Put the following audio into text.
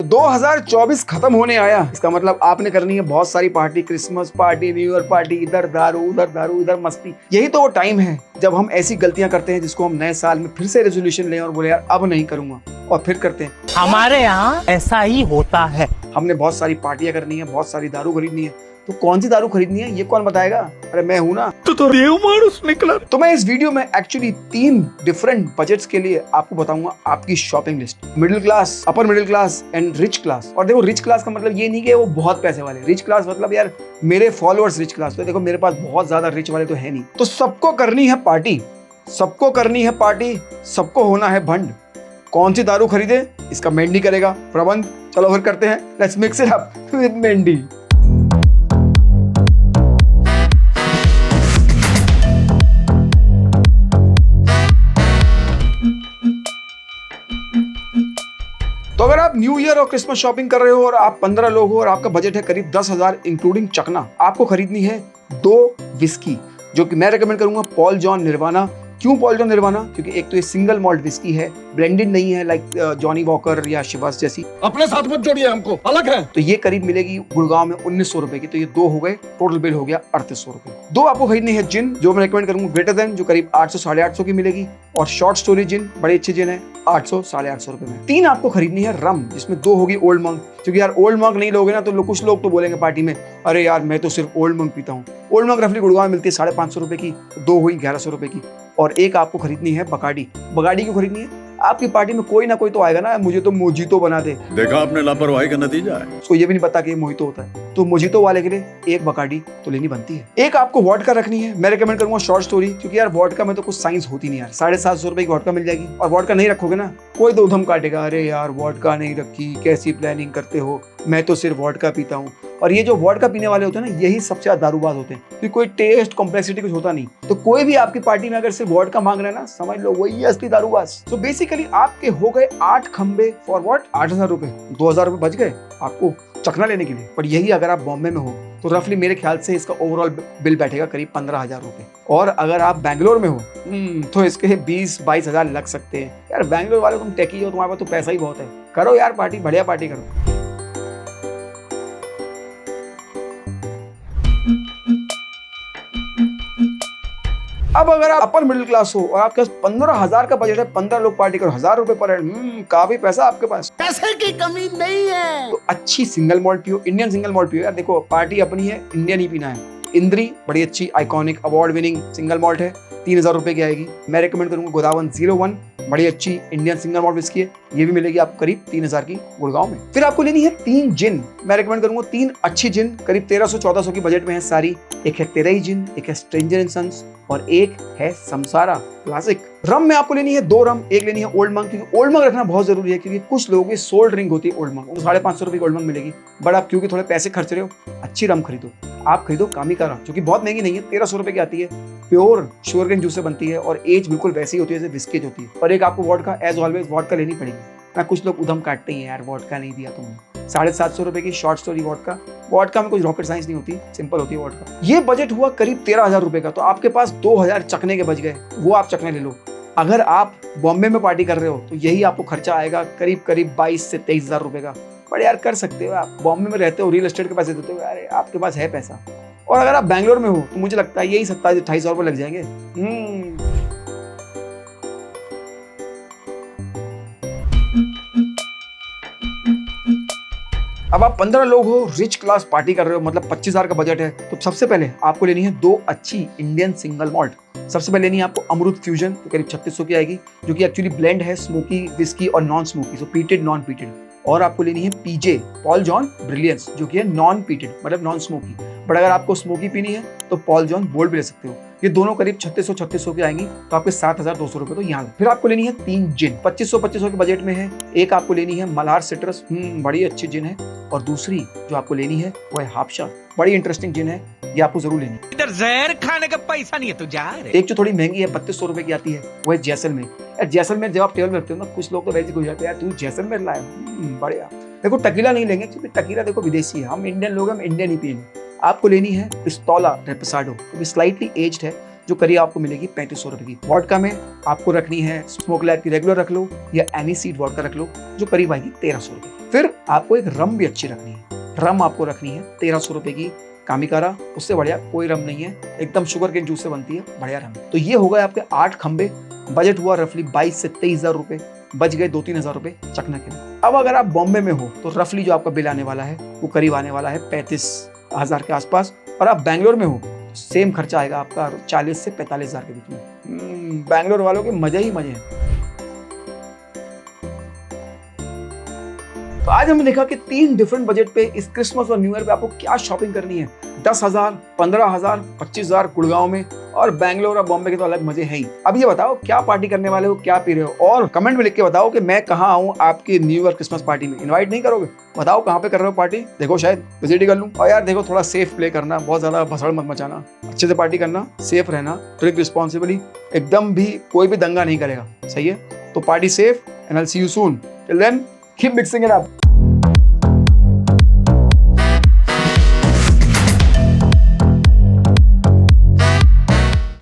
2024 खत्म होने आया, इसका मतलब आपने करनी है बहुत सारी party, Christmas party, new year party, इधर दारू उधर मस्ती। यही तो वो टाइम है जब हम ऐसी गलतियां करते हैं जिसको हम नए साल में फिर से रेजोल्यूशन लें और बोले यार अब नहीं करूंगा, और फिर करते हैं। हमारे यहाँ ऐसा ही होता है। हमने बहुत सारी पार्टियां करनी है, बहुत सारी दारू खरीदनी है, तो कौन सी दारू खरीदनी है ये कौन बताएगा? अरे मैं हूं ना। तो मानुस निकला। तो मैं इस वीडियो में एक्चुअली 3 डिफरेंट बजट्स के लिए आपको बताऊंगा आपकी shopping list, middle class, upper middle class and rich class. और देखो रिच क्लास का मतलब ये नहीं कि वो बहुत पैसे वाले, रिच क्लास मतलब यार मेरे फॉलोअर्स रिच क्लास। तो देखो मेरे पास बहुत ज्यादा रिच वाले तो है नहीं। तो सबको करनी है पार्टी, सबको करनी है पार्टी, सबको होना है भंड। कौन सी दारू खरीदे इसका मेंढी करेगा प्रबंध। चलो फिर करते हैं, let's mix it up with मेंढी। तो अगर आप न्यू ईयर और क्रिसमस शॉपिंग कर रहे हो और आप 15 लोग हो और आपका बजट है करीब 10,000 इंक्लूडिंग चकना, आपको खरीदनी है 2 विस्की, जो कि मैं रेकमेंड करूंगा पॉल जॉन निर्वाणा। क्यों पॉल जॉन निर्वाणा? क्योंकि एक तो ये सिंगल मॉल्ट विस्की है, ब्लेंडेड नहीं है लाइक जॉनी वॉकर या शिवास जैसी। अपने साथ मत जोड़िए, हमको अलग है। तो ये करीब मिलेगी गुड़गांव में 1900 रुपए की। तो ये 2 हो गए, टोटल बिल हो गया 3800 रुपए। 2 आपको खरीदनी है जिन, जो मैं रेकमेंड करूंगा ग्रेटर देन, जो करीब 800 850 की मिलेगी, और शॉर्ट स्टोरी जिन, बड़े अच्छे जिन है, 800 850 रुपए में। 3 आपको खरीदनी है रम, जिसमें 2 होगी ओल्ड मंक, क्योंकि यार ओल्ड मंक नहीं लोगे ना तो कुछ लोग तो बोलेंगे पार्टी में अरे यार मैं तो सिर्फ ओल्ड मंक पीता हूँ। ओल्ड मंक रफली गुड़गांव में मिलती है 550 रुपए की, तो 2 हुई 1100 रुपए की। और एक आपको खरीदनी है बगाड़ी। बगाड़ी क्यों खरीदनी है? आपकी पार्टी में कोई ना कोई तो आएगा ना, मुझे तो मोजितो बना दे। देखा आपने लापरवाही का नतीजा है। उसको ये भी नहीं पता कि ये मोहितो होता है, तो मोजितो वाले के लिए एक बगाड़ी तो लेनी बनती है। एक आपको वोडका रखनी है, मैं रेकमेंड करूंगा शॉर्ट स्टोरी, क्योंकि यार वोडका में तो कुछ साइंस होती नहीं यार। 750 रुपए की वोडका मिल जाएगी, और वोडका नहीं रखोगे ना कोई तो उधम काटेगा, अरे यार वोडका नहीं रखी, कैसी प्लानिंग करते हो, मैं तो सिर्फ वोडका पीता हूँ। और ये जो वोडका पीने वाले होते हैं ना, यही सबसे ज्यादा दारूबाज होते हैं, क्योंकि कोई टेस्ट कॉम्प्लेक्सिटी कुछ होता नहीं। तो कोई भी आपकी पार्टी में अगर सिर्फ वोडका मांग रहे हैं ना, समझ लो वही असली दारूबाज। तो बेसिकली आपके हो गए 8 खंबे फॉर व्हाट? 8000 रुपए, 2000 रुपए बच गए आपको चखना लेने के लिए। पर यही अगर आप बॉम्बे में हो तो रफली मेरे ख्याल से इसका ओवरऑल बिल बैठेगा करीब 15,000 रुपए। और अगर आप बैंगलोर में हो तो इसके 20-22 हजार लग सकते हैं। यार बैंगलोर वाले तुम टेकी हो, तुम्हारे पास तो पैसा ही बहुत है, करो यार पार्टी, बढ़िया पार्टी करो। अब अगर आप अपर मिडिल क्लास हो और आपके पास 15,000 का बजट है, 15 लोग पार्टी करो, 1000 रुपए पर हेड, काफी पैसा आपके पास, पैसे की कमी नहीं है। तो अच्छी सिंगल मॉल्ट पियो, इंडियन सिंगल मॉल्ट पियो। यार देखो पार्टी अपनी है, इंडियन ही पीना है। इंद्री बड़ी अच्छी iconic award winning single malt है, 3000 रुपए की आएगी। मैं रेकमेंड करूंगा गोदावन 01, बड़ी अच्छी इंडियन सिंगल मॉल्ट विस्की है, ये भी मिलेगी आपको करीब 3000 की गुड़गांव में। फिर आपको लेनी है 3 जिन, मैं रेकमेंड करूंगा 3 अच्छी जिन, करीब 1300-1400 की बजट में है सारी। एक है तेरई जिन, एक है स्ट्रेंजर एंड सन्स, और एक है समसारा क्लासिक। रम में आपको लेनी है 2 रम, एक लेनी है ओल्ड मंक, क्योंकि ओल्ड मंक रखना बहुत जरूरी है, क्योंकि कुछ लोगों की सोल्ड ड्रिंक होती है ओल्ड मंक, उनको 550 रुपए की ओल्ड मंक मिलेगी। बट आप क्योंकि थोड़े पैसे खर्च रहे हो, अच्छी रम खरीदो। आप खरीदो कामिका रम, जो कि बहुत महंगी नहीं है, 1300 रुपए की आती है, प्योर शुगरकेन जूस से बनती है, और एज बिल्कुल वैसी होती है जैसे विस्केज होती है। और एक आपको वोडका, एज ऑलवेज वोडका लेनी पड़ेगी। मैं कुछ लोग उधम काटते हैं यार वोडका नहीं दिया तुमने। 750 रुपए की शॉर्ट स्टोरी वोडका। वोडका में कुछ रॉकेट साइंस नहीं होती, सिंपल होती है वोडका। ये बजट हुआ करीब 13,000 रुपए का, तो आपके पास 2000 चखने के बच गए, वो आप चखने ले लो। अगर आप बॉम्बे में पार्टी कर रहे हो तो यही आपको खर्चा आएगा करीब 22 से 23,000 रुपए का। बट यार कर सकते हो, आप बॉम्बे में रहते हो, रियल एस्टेट के पैसे देते हो, यार आपके पास है पैसा। और अगर आप बैंगलोर में हो तो मुझे लगता है यही 27-28 रुपए लग जाएंगे। अब आप 15 लोग हो, रिच क्लास पार्टी कर रहे हो, मतलब 25,000 का बजट है, तो सबसे पहले आपको लेनी है 2 अच्छी इंडियन सिंगल मॉल्ट। सबसे पहले लेनी है आपको अमृत फ्यूजन, तो करीब 3600 की आएगी, जो कि एक्चुअली ब्लेंड है स्मोकी विस्की और नॉन स्मोकी, सो पीटेड नॉन पीटेड। और आपको लेनी है पीजे पॉल जॉन ब्रिलियंस, जो कि है नॉन पीटेड मतलब नॉन स्मोकी। बट अगर आपको स्मोकी पीनी है तो पॉल जॉन बोल्ड भी ले सकते हो। ये दोनों करीब 3600 की आएंगी, तो आपके 7,200 रुपए तो यहाँ। फिर आपको लेनी है 3 जिन, 2500 के बजट में है। एक आपको लेनी है मल्हार सिट्रस, बड़ी अच्छी जिन है, और दूसरी जो आपको लेनी है वो है हाफशा, बड़ी इंटरेस्टिंग जिन है, ये आपको जरूर लेनी है। इधर जहर खाने का पैसा नहीं है तो जा रे। एक जो थोड़ी महंगी है 3200 रुपए की आती है, वो है जैसलमेर। यार जैसलमेर जब आप टेबल में रखते हो ना, कुछ लोग तो वैसे घुस जाते हैं, यार तू जैसलमेर लाया, बढ़िया। देखो टकीला नहीं लेंगे, क्योंकि टकीला देखो विदेशी है, हम इंडियन लोग, हम इंडियन ही पिएंगे। आपको लेनी है पिस्तौला रेपसाडो, तो स्लाइटली एज्ड है, जो करीब आपको मिलेगी 3500 रुपए की। वॉडका में आपको रखनी है स्मोक लैब की रेगुलर रख लो या एनी सीड वॉडका रख लो, जो करीब आएगी 1300 रुपए की। फिर आपको एक रम भी अच्छी रखनी है, रम आपको रखनी है 1300 रुपए की कामिकारा, उससे बढ़िया कोई रम नहीं है, एकदम शुगर केन जूस से बनती है, बढ़िया रम। तो ये हो गए आपके 8 खंबे, बजट हुआ रफली 22 से 23,000 रुपए, बच गए 2-3 हजार रुपए चकना के लिए। अब अगर आप बॉम्बे में हो तो रफली जो आपका बिल आने वाला है वो करीब आने वाला है 35,000 के आसपास, और आप बैंगलोर में हो सेम खर्चा आएगा आपका 40 से 45,000 के बीच में। बैंगलोर वालों के मजे ही मजे हैं। तो आज हमने देखा कि 3 डिफरेंट बजट पे इस क्रिसमस और न्यू ईयर पे आपको क्या शॉपिंग करनी है। 10,000, 15,000, 25,000 गुड़गांव में, और बैंगलोर और बॉम्बे के तो अलग मजे हैं ही। अब ये बताओ क्या पार्टी करने वाले हो, क्या पी रहे हो, और कमेंट में लिख के बताओ कि मैं कहाँ आऊँ आपकी न्यू ईयर क्रिसमस पार्टी में। इनवाइट नहीं करोगे? बताओ कहाँ पे कर रहे हो पार्टी, देखो शायद विजिट ही कर लूँ। और यार देखो थोड़ा सेफ प्ले करना, बहुत ज्यादा भसड़ मत मचाना, अच्छे से पार्टी करना, सेफ रहना, ड्रिंक रिस्पॉन्सिबली, एकदम भी कोई भी दंगा नहीं करेगा, सही है? तो party safe and I will see you soon. Till then keep mixing it up.